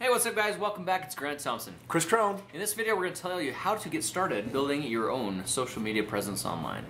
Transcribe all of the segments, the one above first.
Hey, what's up guys? Welcome back. It's Grant Thompson. Kris. In this video, we're going to tell you how to get started building your own social media presence online.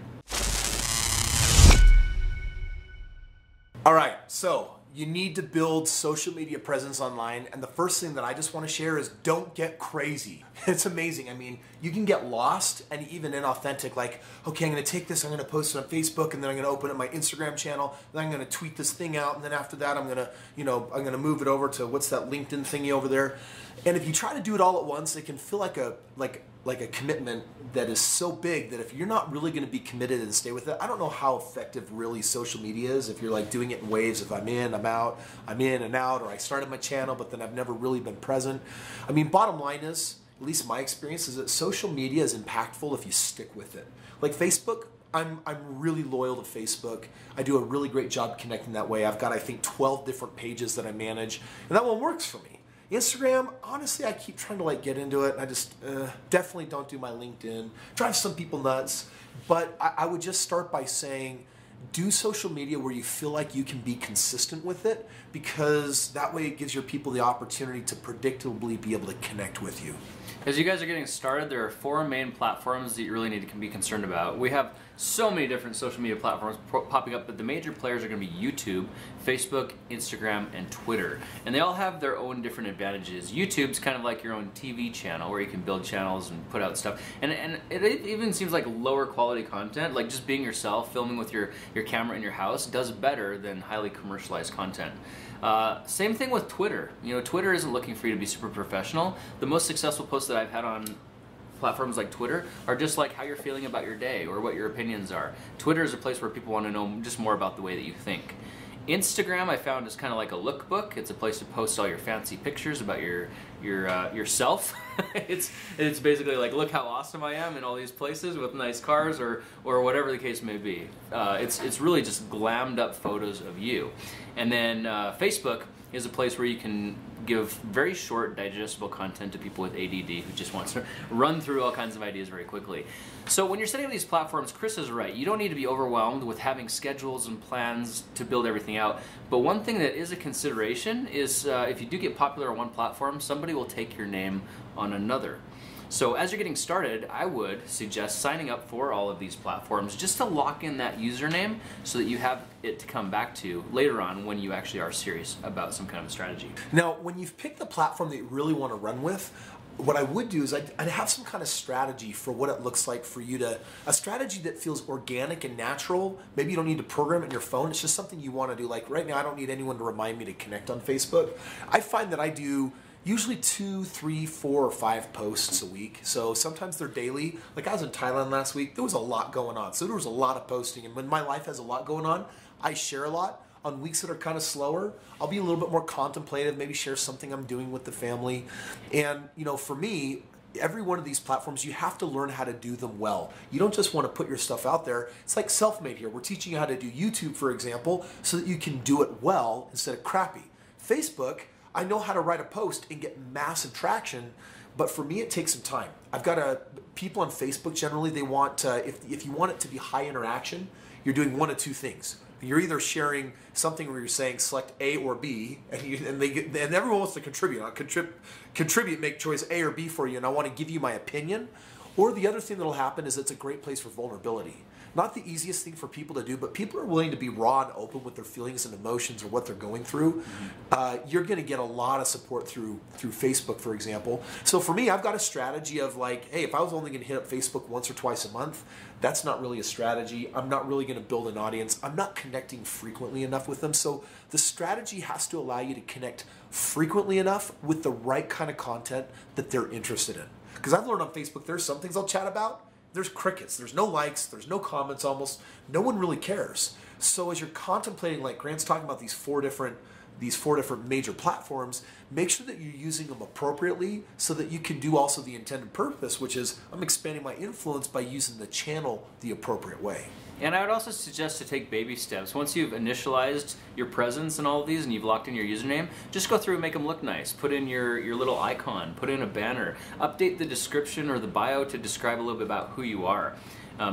All right, so you need to build social media presence online, and the first thing that I just want to share is don't get crazy. It's amazing. I mean, you can get lost and even inauthentic, like, okay, I'm going to take this, I'm going to post it on Facebook, and then I'm going to open up my Instagram channel, then I'm going to tweet this thing out, and then after that I'm going to, I'm going to move it over to what's that LinkedIn thingy over there. And if you try to do it all at once, it can feel like a commitment that is so big that if you're not really going to be committed and stay with it, I don't know how effective really social media is if you're like doing it in waves of I'm in, I'm out, I'm in and out, or I started my channel but then I've never really been present. I mean, bottom line is, at least my experience is that social media is impactful if you stick with it. Like Facebook, I'm really loyal to Facebook. I do a really great job connecting that way. I've got, I think, 12 different pages that I manage, and that one works for me. Instagram, honestly, I keep trying to like get into it, and I just definitely don't do my LinkedIn. Drives some people nuts, but I would just start by saying, do social media where you feel like you can be consistent with it, because that way it gives your people the opportunity to predictably be able to connect with you. As you guys are getting started, there are 4 main platforms that you really need to be concerned about. We have so many different social media platforms popping up, but the major players are going to be YouTube, Facebook, Instagram, and Twitter. And they all have their own different advantages. YouTube's kind of like your own TV channel where you can build channels and put out stuff. And it even seems like lower quality content, like just being yourself, filming with your camera in your house, does better than highly commercialized content. Same thing with Twitter. Twitter isn't looking for you to be super professional. The most successful posts that I've had on platforms like Twitter are just like how you're feeling about your day or what your opinions are. Twitter is a place where people want to know just more about the way that you think. Instagram I found is kind of like a lookbook. It's a place to post all your fancy pictures about yourself. It's basically like, look how awesome I am in all these places with nice cars or whatever the case may be. It's really just glammed up photos of you. And then Facebook is a place where you can give very short, digestible content to people with ADD who just wants to run through all kinds of ideas very quickly. So when you're setting up these platforms, Kris is right. You don't need to be overwhelmed with having schedules and plans to build everything out. But one thing that is a consideration is if you do get popular on one platform, somebody will take your name on another. So as you're getting started, I would suggest signing up for all of these platforms just to lock in that username so that you have it to come back to later on when you actually are serious about some kind of a strategy. Now, when you've picked the platform that you really want to run with, what I would do is I'd have some kind of strategy for what it looks like for you to, a strategy that feels organic and natural. Maybe you don't need to program it in your phone. It's just something you want to do. Like right now, I don't need anyone to remind me to connect on Facebook. I find that I do usually 2, 3, 4, or 5 posts a week. So sometimes they're daily. Like I was in Thailand last week. There was a lot going on. So there was a lot of posting. And when my life has a lot going on, I share a lot. On weeks that are kind of slower, I'll be a little bit more contemplative, maybe share something I'm doing with the family. And for me, every one of these platforms, you have to learn how to do them well. You don't just want to put your stuff out there. It's like Selfmade here. We're teaching you how to do YouTube, for example, so that you can do it well instead of crappy. Facebook, I know how to write a post and get massive traction, but for me it takes some time. I've got people on Facebook generally, they want, if you want it to be high interaction, you're doing one of 2 things. You're either sharing something where you're saying select A or B, and everyone wants to contribute. I'll contribute, make choice A or B for you, and I want to give you my opinion. Or the other thing that'll happen is it's a great place for vulnerability. Not the easiest thing for people to do, but people are willing to be raw and open with their feelings and emotions or what they're going through. You're going to get a lot of support through Facebook, for example. So for me, I've got a strategy of like, hey, if I was only going to hit up Facebook once or twice a month, that's not really a strategy. I'm not really going to build an audience. I'm not connecting frequently enough with them. So the strategy has to allow you to connect frequently enough with the right kind of content that they're interested in. Because I've learned on Facebook, there's some things I'll chat about. There's crickets, there's no likes, there's no comments almost. No one really cares. So as you're contemplating, like Grant's talking about these four different major platforms, make sure that you're using them appropriately so that you can do also the intended purpose, which is I'm expanding my influence by using the channel the appropriate way. And I would also suggest to take baby steps. Once you've initialized your presence in all of these and you've locked in your username, just go through and make them look nice. Put in your little icon, put in a banner, update the description or the bio to describe a little bit about who you are.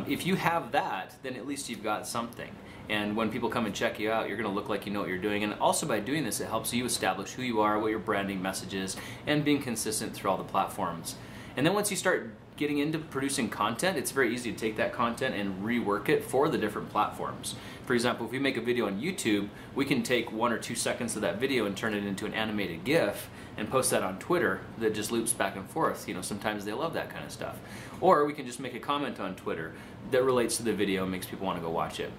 If you have that, then at least you've got something. And when people come and check you out, you're going to look like you know what you're doing. And also by doing this, it helps you establish who you are, what your branding message is, and being consistent through all the platforms. And then once you start getting into producing content, it's very easy to take that content and rework it for the different platforms. For example, if we make a video on YouTube, we can take 1 or 2 seconds of that video and turn it into an animated GIF and post that on Twitter that just loops back and forth. You know, sometimes they love that kind of stuff. Or we can just make a comment on Twitter that relates to the video and makes people want to go watch it.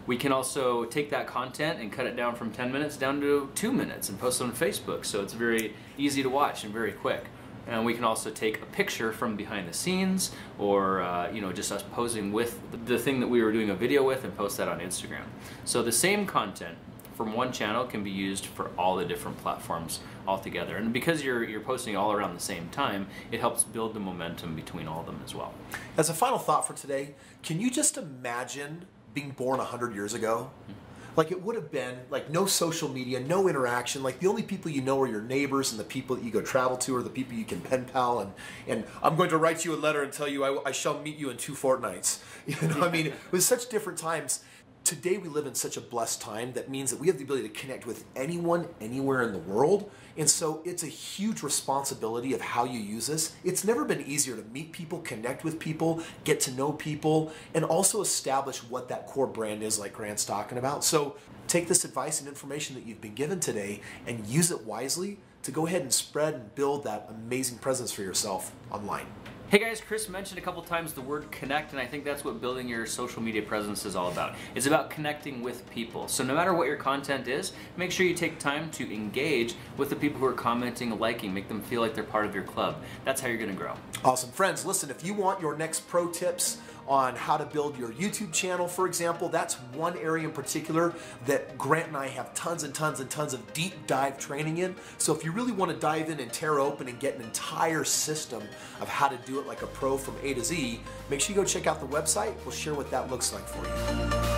We can also take that content and cut it down from 10 minutes down to 2 minutes and post it on Facebook, so it's very easy to watch and very quick. And we can also take a picture from behind the scenes, or you know, just us posing with the thing that we were doing a video with, and post that on Instagram. So the same content from one channel can be used for all the different platforms altogether. And because you're posting all around the same time, it helps build the momentum between all of them as well. As a final thought for today, can you just imagine being born 100 years ago? Like, it would have been like no social media, no interaction. Like, the only people you know are your neighbors and the people that you go travel to, or the people you can pen pal. And I'm going to write you a letter and tell you I shall meet you in 2 fortnights. You know, I mean, it was such different times. Today we live in such a blessed time that means that we have the ability to connect with anyone, anywhere in the world. And so it's a huge responsibility of how you use this. It's never been easier to meet people, connect with people, get to know people, and also establish what that core brand is, like Grant's talking about. So take this advice and information that you've been given today and use it wisely to go ahead and spread and build that amazing presence for yourself online. Hey guys, Kris mentioned a couple times the word connect, and I think that's what building your social media presence is all about. It's about connecting with people. So no matter what your content is, make sure you take time to engage with the people who are commenting, liking, make them feel like they're part of your club. That's how you're going to grow. Awesome. Friends, listen, if you want your next pro tips on how to build your YouTube channel, for example, that's one area in particular that Grant and I have tons and tons and tons of deep dive training in. So if you really want to dive in and tear open and get an entire system of how to do it like a pro from A to Z, make sure you go check out the website. We'll share what that looks like for you.